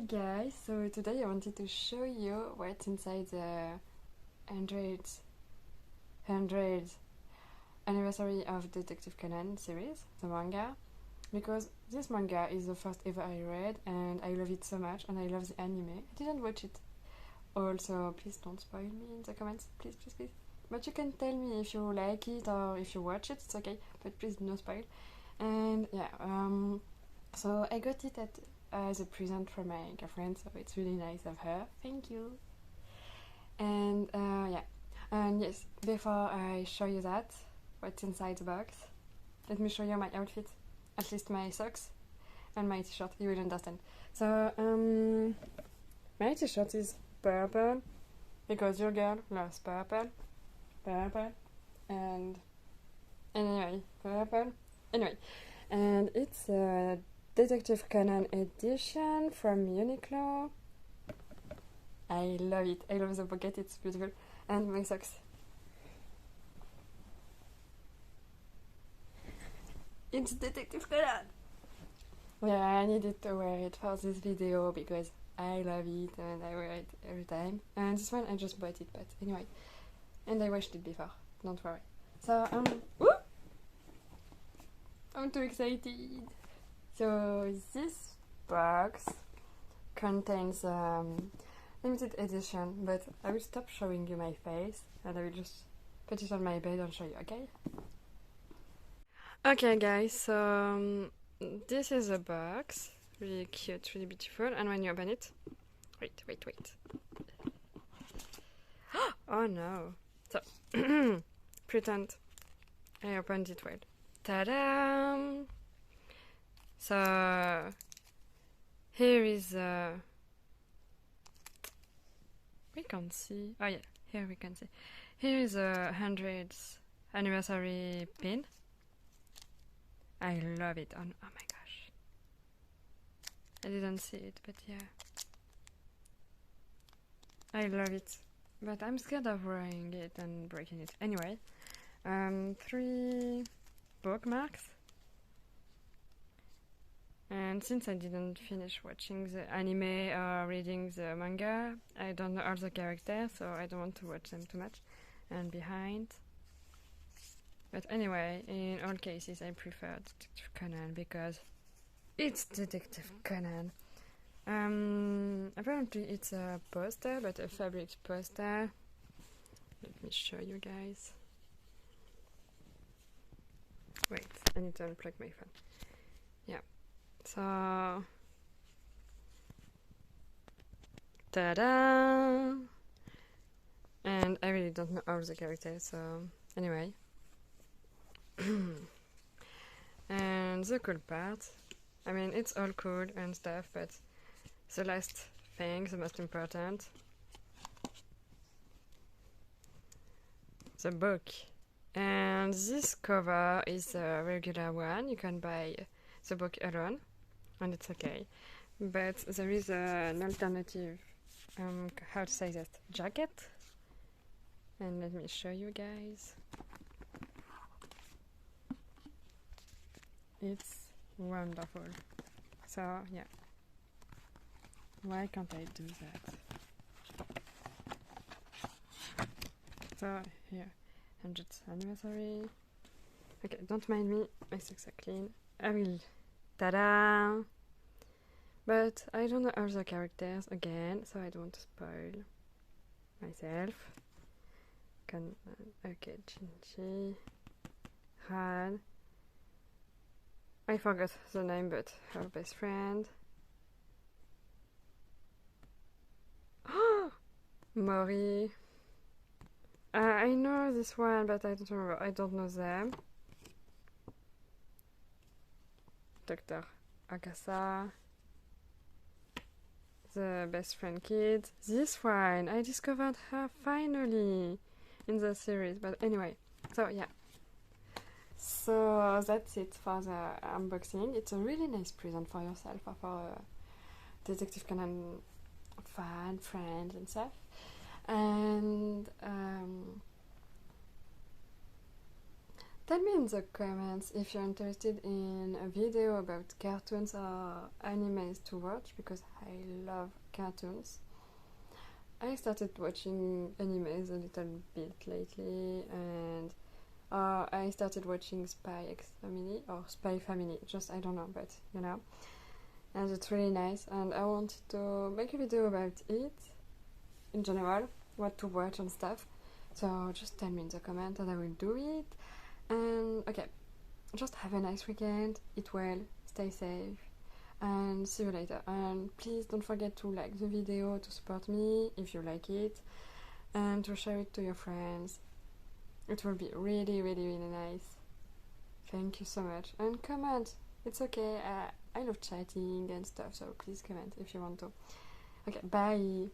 guys, so today I wanted to show you what's inside the 100th anniversary of Detective Conan series, the manga, because this manga is the first ever I read and I love it so much and I love the anime. I didn't watch it all, so please don't spoil me in the comments, please. But you can tell me if you like it or if you watch it, it's okay, but please no spoil. And yeah, so I got it as a present from my girlfriend, so it's really nice of her. Thank you. And yeah, and yes, before I show you that, what's inside the box, let me show you my outfit, at least my socks and my t-shirt. You will understand. So my t-shirt is purple because your girl loves purple, and anyway, and it's a Detective Conan edition from Uniqlo. I love it. I love the pocket, it's beautiful. And my socks. It's Detective Conan! Yeah, I needed to wear it for this video because I love it and I wear it every time. And this one I just bought it, but anyway. And I watched it before, don't worry. So, woo! I'm too excited! So this box contains limited edition, but I will stop showing you my face and I will just put it on my bed and show you, okay? Okay guys, so this is a box, really cute, really beautiful, and when you open it, wait. Oh no! So, pretend I opened it well. Ta-da! So here is we can see. Oh yeah, here we can see. Here is a 100th anniversary pin. I love it. Oh my gosh, I didn't see it, but yeah, I love it. But I'm scared of wearing it and breaking it. Anyway, 3 bookmarks. And since I didn't finish watching the anime or reading the manga, I don't know all the characters, so I don't want to watch them too much. And behind. But anyway, in all cases I prefer Detective Conan because it's Detective Conan. Apparently it's a poster, but a fabric poster. Let me show you guys. Wait, I need to unplug my phone. Yeah. So, ta-da! And I really don't know all the characters, so anyway. And the cool part, I mean, it's all cool and stuff, but the last thing, the most important, the book. And this cover is a regular one, you can buy the book alone, and it's okay. But there is an alternative, how to say that, jacket. And let me show you guys. It's wonderful. So yeah, why can't I do that? So here, 100th anniversary. Okay, don't mind me, my socks are clean. I will. Ta-da! But I don't know all the characters again, so I don't want to spoil myself. Okay, Chinchi, Han. I forgot the name, but her best friend. Mori. I know this one, but I don't remember. I don't know them. Dr. Agasa. The best friend kid. This one, I discovered her finally in the series. But anyway, so yeah. So that's it for the unboxing. It's a really nice present for yourself or for Detective Conan fan, friends and stuff. And Tell me in the comments if you're interested in a video about cartoons or animes to watch, because I love cartoons. I started watching animes a little bit lately, and I started watching Spy X Family or Spy Family, just I don't know, but you know. And it's really nice, and I wanted to make a video about it in general, what to watch and stuff. So just tell me in the comment and I will do it. And okay, just have a nice weekend, eat well, stay safe, and see you later. And please don't forget to like the video to support me if you like it, and to share it to your friends. It will be really, really, really nice. Thank you so much. And comment, it's okay, I love chatting and stuff, so please comment if you want to. Okay, bye.